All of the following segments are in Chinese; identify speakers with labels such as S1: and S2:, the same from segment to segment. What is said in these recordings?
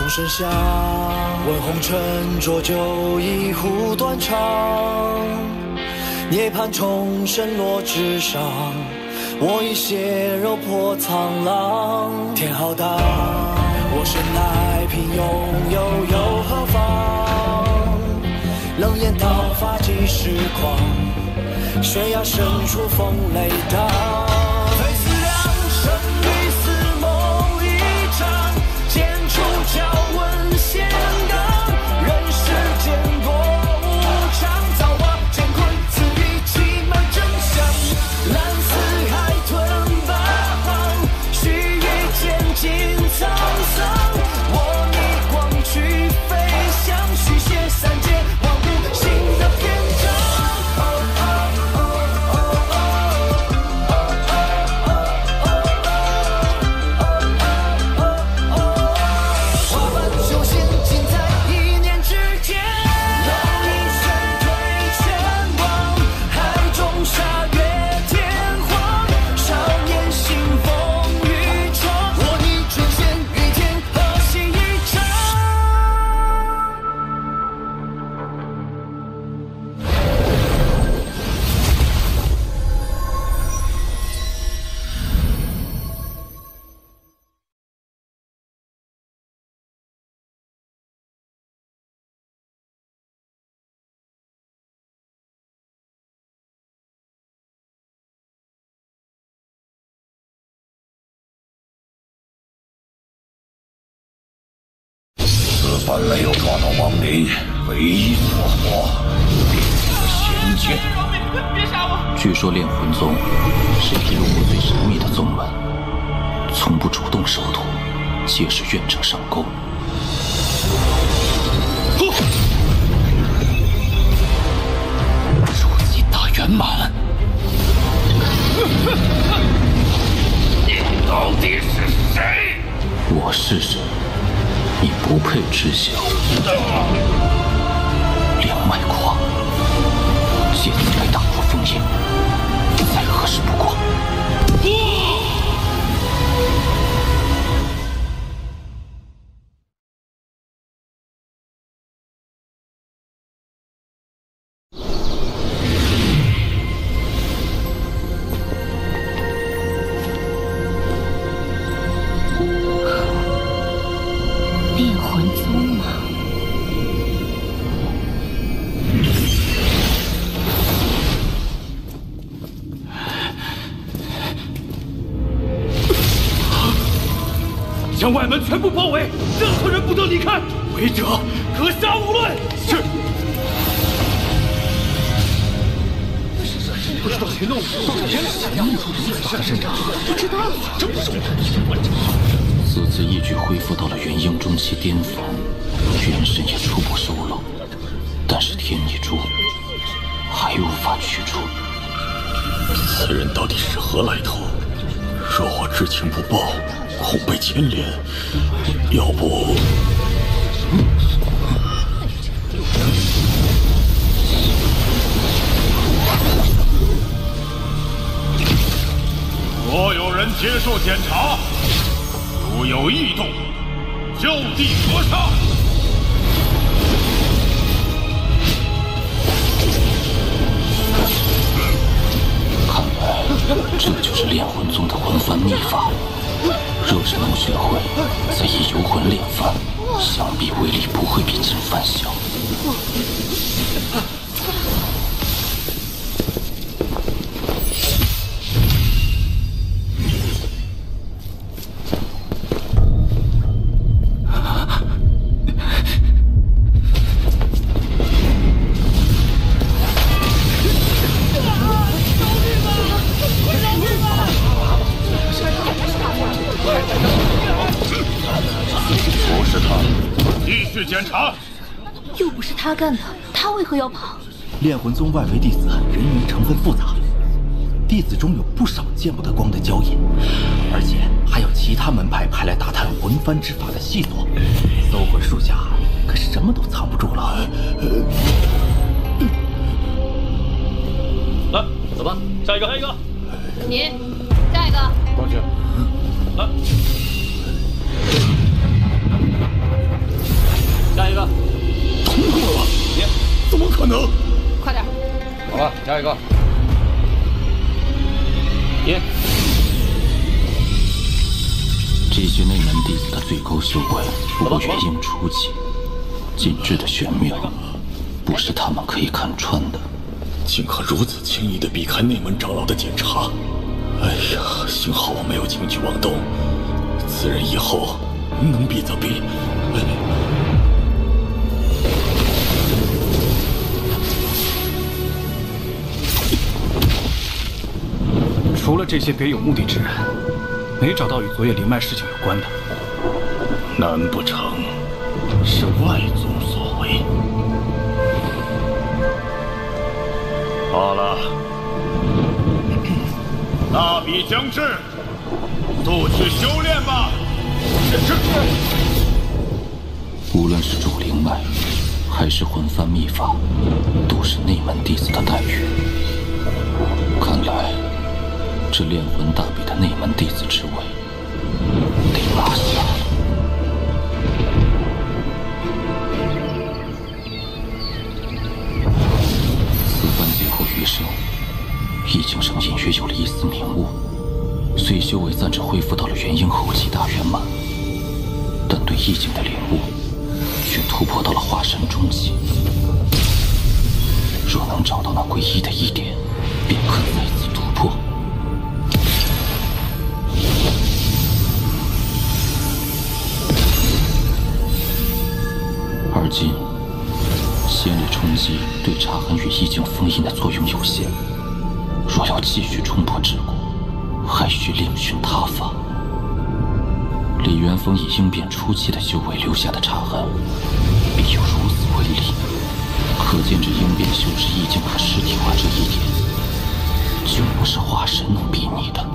S1: 声响，问红尘浊酒一壶断肠。涅槃重生落纸上，我已血肉破苍狼。天浩大，我生来平庸又何妨？冷眼刀法几时狂？悬崖深处风雷荡。非思量，生与死梦一场。剑出鞘，问仙刚。人世间多无常，造化乾坤，此地奇门真相。蓝似海吞八方，须臾间尽沧桑。我逆光去飞翔，续写三界万物新的篇章。
S2: 凡没有抓到亡灵，唯一所获便是仙剑。
S3: 别杀我！
S4: 据说炼魂宗是披露过最神秘的宗门，从不主动收徒，皆是愿者上钩。筑基大圆满。
S2: 你到底是谁？
S4: 我是谁？你不配知晓。梁脉狂，借此来打破封印，再合适不过。
S5: 炼魂宗吗？
S3: 将外门全部包围，任何人不得离开，违者格杀勿论。是。不知道谁弄的，大神长，不知道。这不是我。
S4: 此次一举恢复到了元婴中期巅峰，元神也初步收拢，但是天意珠还无法取出。
S2: 此人到底是何来头？若我知情不报，恐被牵连。要不……
S3: 所有人接受检查，如有异动，就地格杀。
S4: 看来这就是炼魂宗的魂幡秘法。若是能学会，再以游魂炼幡，想必威力不会比真幡小。
S2: 不是他，
S3: 继续检查。
S5: 又不是他干的，他为何要跑？
S6: 炼魂宗外围弟子人员成分复杂，弟子中有不少见不得光的交引，而且还有其他门派派来打探魂幡之法的细作。搜魂术下可什么都藏不住了。
S3: 来，走吧，下一个，下一个。
S5: 你，下一个。
S3: 过去。来。下一个。耶。
S4: 这些内门弟子的最高修为不过元婴初期，禁制的玄妙，不是他们可以看穿的。
S2: 竟可如此轻易地避开内门长老的检查！哎呀，幸好我没有轻举妄动，此人以后能避则避。
S7: 除了这些别有目的之人，没找到与昨夜灵脉事情有关的。
S2: 难不成是外宗所为？好了，大比将至，速去修炼吧。是。
S4: 无论是主灵脉，还是魂幡秘法，都是内门弟子的待遇。看来，这炼魂大比的内门弟子之位得拿下了。此番劫后余生，易景上隐约有了一丝明悟，虽修为暂时恢复到了元婴后期大圆满，但对意境的领悟却突破到了化神中期。若能找到那归一的一点，便可再次突破。而今，仙力冲击对茶痕与意境封印的作用有限，若要继续冲破桎梏，还需另寻他法。李元峰以应变初期的修为留下的茶痕，必有如此威力，可见这应变修士意境和实体化这一点，就不是化神能比拟的。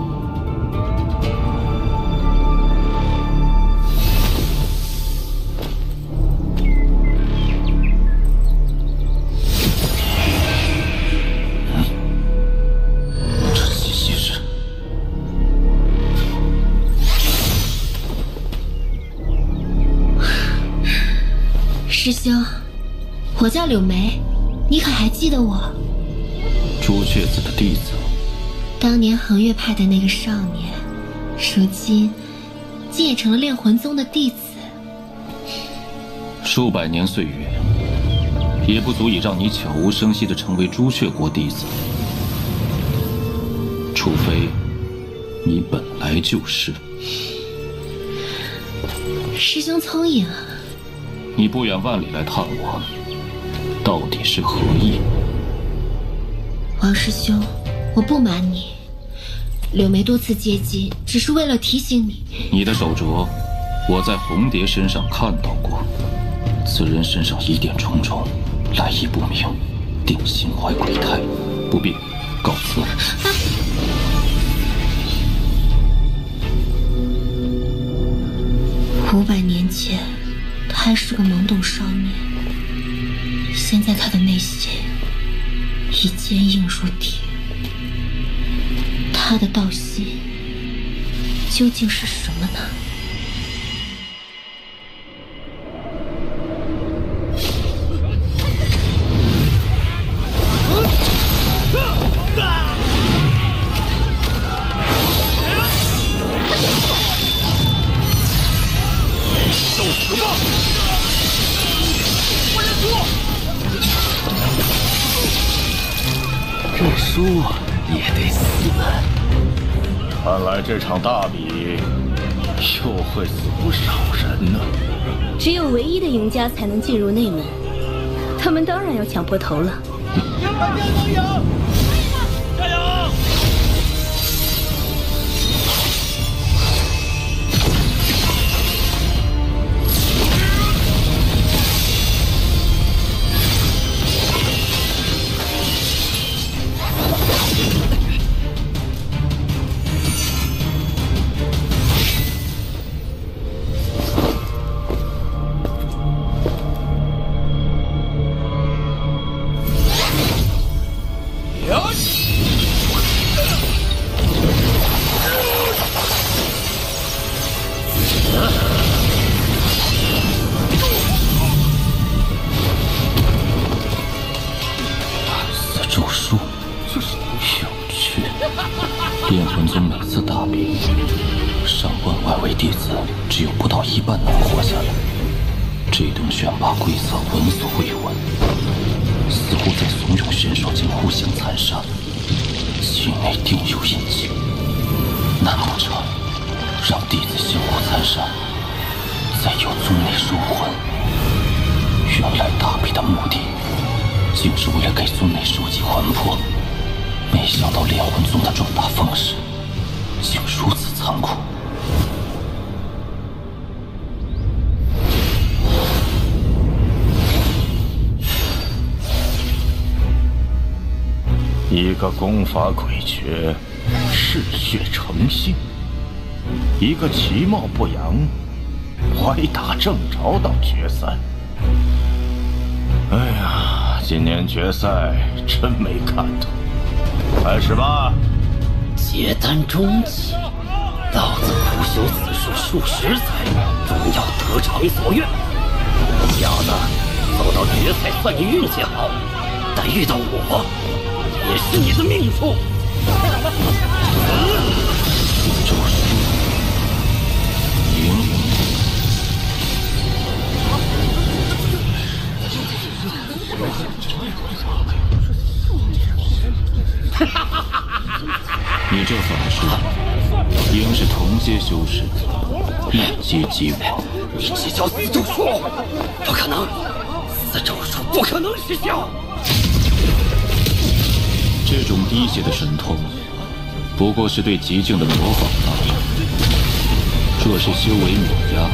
S5: 师兄，我叫柳梅，你可还记得我？
S4: 朱雀子的弟子，
S5: 当年恒月派的那个少年，如今竟也成了炼魂宗的弟子。
S4: 数百年岁月，也不足以让你悄无声息地成为朱雀国弟子，除非你本来就是。
S5: 师兄聪颖啊！
S4: 你不远万里来探我，到底是何意？
S5: 王师兄，我不瞒你，柳梅多次接近，只是为了提醒你。
S4: 你的手镯，我在红蝶身上看到过，此人身上疑点重重，来意不明，定心怀鬼胎，不必，告辞。
S5: 500年前，他还是个懵懂少年，现在他的内心已坚硬如铁。他的道心究竟是什么呢？
S2: 受死吧！
S6: 认输也得死。
S2: 看来这场大比又会死不少人呢。
S8: 只有唯一的赢家才能进入内门，他们当然要抢破头了。
S2: 加油！
S4: 位弟子只有不到一半能活下来。这等选拔规则闻所未闻，似乎在怂恿选手间互相残杀，其内定有隐疾。难不成让弟子相互残杀，再由宗内收魂？原来大比的目的竟是为了给宗内收集魂魄，没想到炼魂宗的壮大方式竟如此残酷。
S2: 一个功法诡谲，嗜血成性；一个其貌不扬，歪打正着到决赛。哎呀，今年决赛真没看头。开始吧。
S9: 结丹中期，老子苦修此术数十载，终要得偿所愿。小子走到决赛算你运气好，但遇到我，也是你的命数。
S4: 周叔，赢。你这法术，应是同阶修士，一击即亡。
S9: 你这叫死咒术，不可能，死咒术不可能失效。
S4: 这种滴血的神通，不过是对极境的模仿罢了。若是修为碾压，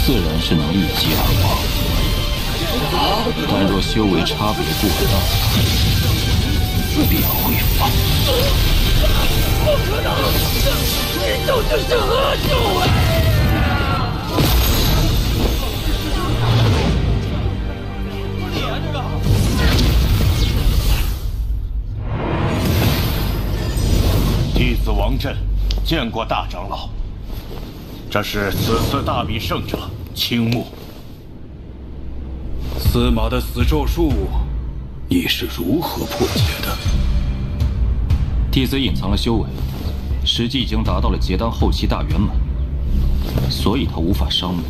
S4: 自然是能一击而亡。但若修为差别过大，便会放肆。
S9: 不可能，这咒就是恶咒啊！
S2: 弟子王震见过大长老，这是此次大比胜者青木。
S7: 司马的死咒术，你是如何破解的？
S4: 弟子隐藏了修为，实际已经达到了结丹后期大圆满，所以他无法伤我。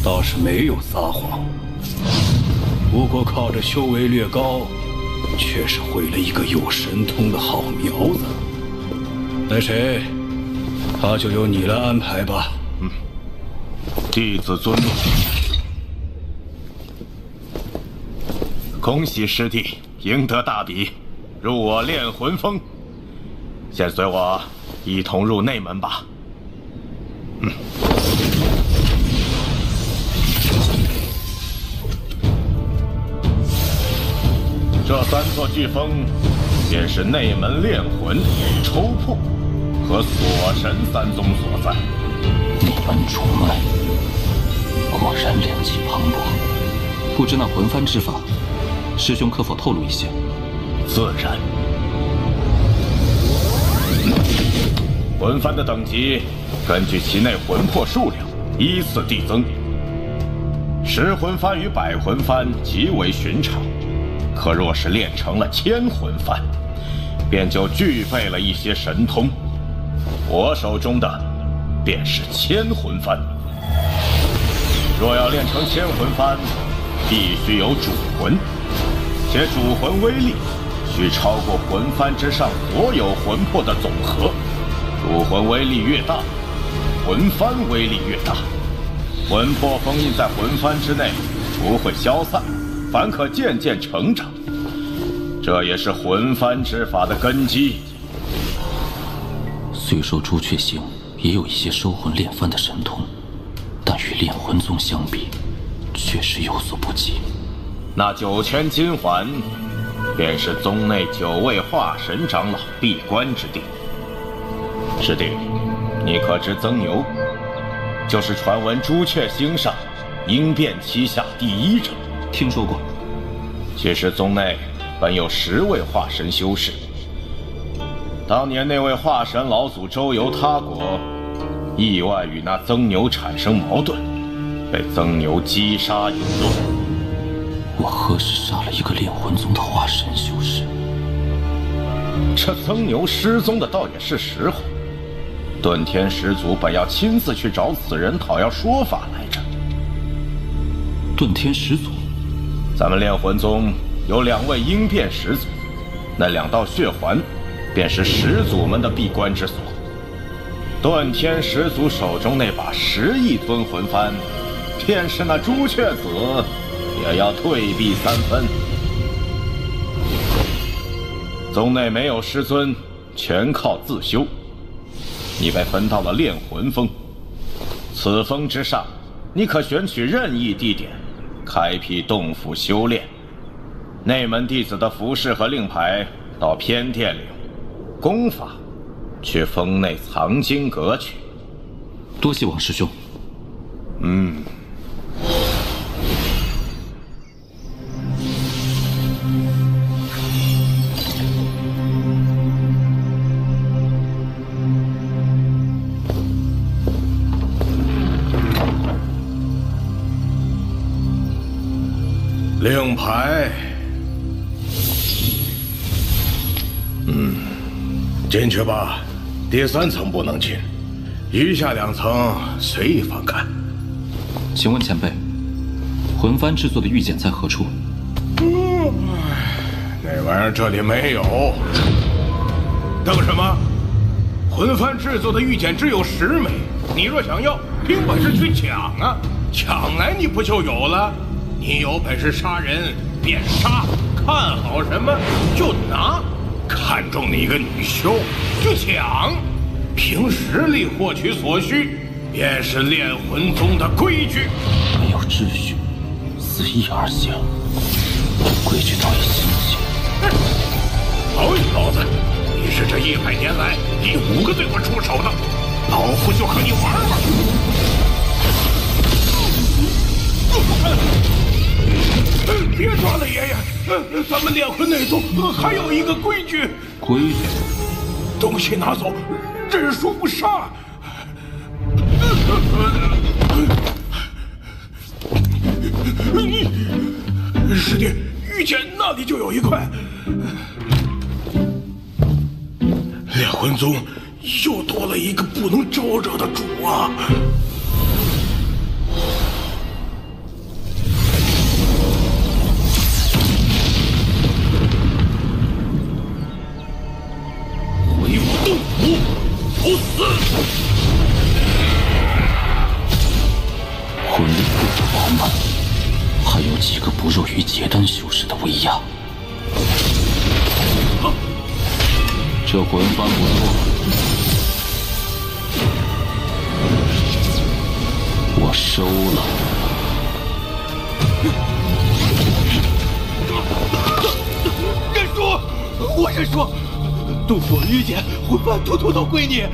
S7: 倒是没有撒谎。不过靠着修为略高，却是毁了一个有神通的好苗子。那谁，他就由你来安排吧。
S2: 弟子遵命。恭喜师弟赢得大比，入我炼魂峰。先随我一同入内门吧。这三座巨峰，便是内门炼魂、抽魄和锁神三宗所在。
S4: 内门主脉，果然炼气磅礴。不知那魂幡之法，师兄可否透露一些？
S2: 自然。魂幡的等级，根据其内魂魄数量依次递增。10魂幡与100魂幡极为寻常。可若是练成了1000魂幡，便就具备了一些神通。我手中的便是1000魂幡。若要练成1000魂幡，必须有主魂，且主魂威力需超过魂幡之上所有魂魄的总和。主魂威力越大，魂幡威力越大。魂魄封印在魂幡之内，不会消散，反可渐渐成长，这也是魂幡之法的根基。
S4: 虽说朱雀星也有一些收魂炼幡的神通，但与炼魂宗相比，确实有所不及。
S2: 那9圈金环，便是宗内9位化神长老闭关之地。师弟，你可知曾牛就是传闻朱雀星上鹰变旗下第1者？
S4: 听说过。
S2: 其实宗内本有10位化神修士，当年那位化神老祖周游他国，意外与那曾牛产生矛盾，被曾牛击杀引落。
S4: 我何时杀了一个炼魂宗的化神修士？
S2: 这曾牛失踪的倒也是实话。遁天始祖本要亲自去找此人讨要说法来着。
S4: 遁天始祖，
S2: 咱们炼魂宗有2位应变始祖，那2道血环便是始祖们的闭关之所。遁天始祖手中那把10亿尊魂幡，便是那朱雀子也要退避3分。宗内没有师尊，全靠自修。你被分到了炼魂峰，此峰之上，你可选取任意地点，开辟洞府修炼。内门弟子的服饰和令牌到偏殿里，功法去峰内藏经阁去。
S4: 多谢王师兄。
S7: 令牌，进去吧。第3层不能进，余下2层随意翻看。
S4: 请问前辈，魂幡制作的玉简在何处？
S7: 那玩意儿这里没有。等什么？魂幡制作的玉简只有10枚，你若想要，凭本事去抢啊！抢来你不就有了？你有本事杀人便杀，看好什么就拿，看中你一个女修就抢，凭实力获取所需，便是炼魂宗的规矩。
S4: 没有秩序，随意而行，规矩倒也新鲜。
S7: 好小子，你是这100年来第5个对我出手的，老夫就和你玩玩。别抓了，爷爷！咱们炼魂内宗还有一个规矩。
S4: 规矩？
S7: 东西拿走，认输不杀。师弟，玉简那里就有一块。炼魂宗又多了一个不能招惹的主啊！洞府不死，
S4: 魂力不足饱满，还有几个不弱于结丹修士的威压。这魂幡不错，我收了。
S6: 认输，我认输。洞府玉简魂幡统统都归你，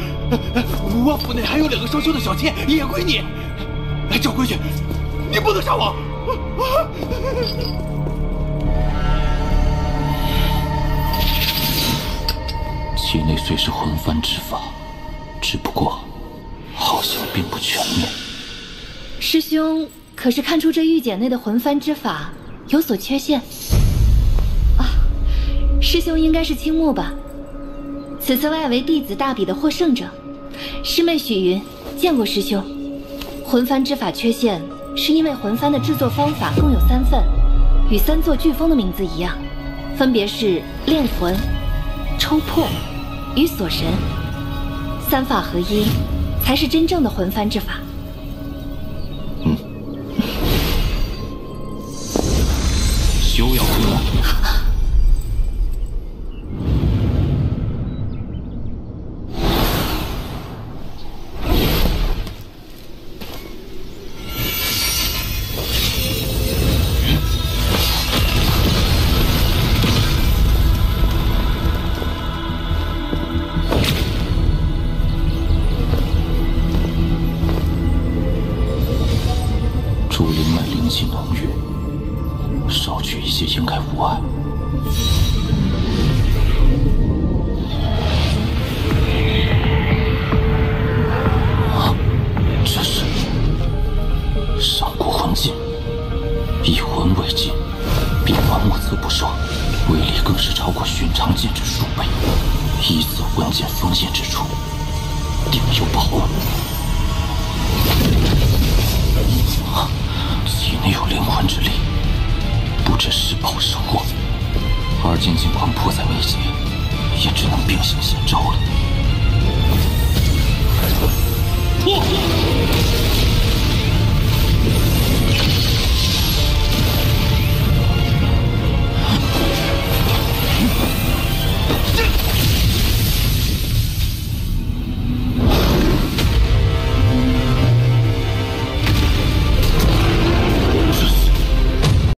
S6: 我府内还有2个双修的小妾也归你。照规矩，你不能杀我。
S4: 其内虽是魂幡之法，只不过好像并不全面。
S8: 师兄可是看出这玉简内的魂幡之法有所缺陷啊？师兄应该是青木吧？此次外围弟子大比的获胜者，师妹许云见过师兄。魂幡之法缺陷，是因为魂幡的制作方法共有3份，与3座飓风的名字一样，分别是炼魂、抽魄与锁神，3法合一，才是真正的魂幡之法。
S4: 休要回来！竹林脉灵气浓郁，少取一些应该无碍。这是上古魂镜，以魂为镜，变幻莫测不说，威力更是超过寻常剑之数倍，一次魂剑锋陷之处，定有宝物。体内有灵魂之力，不知是宝是祸。而剑尽管迫在眉睫，也只能兵行险招了。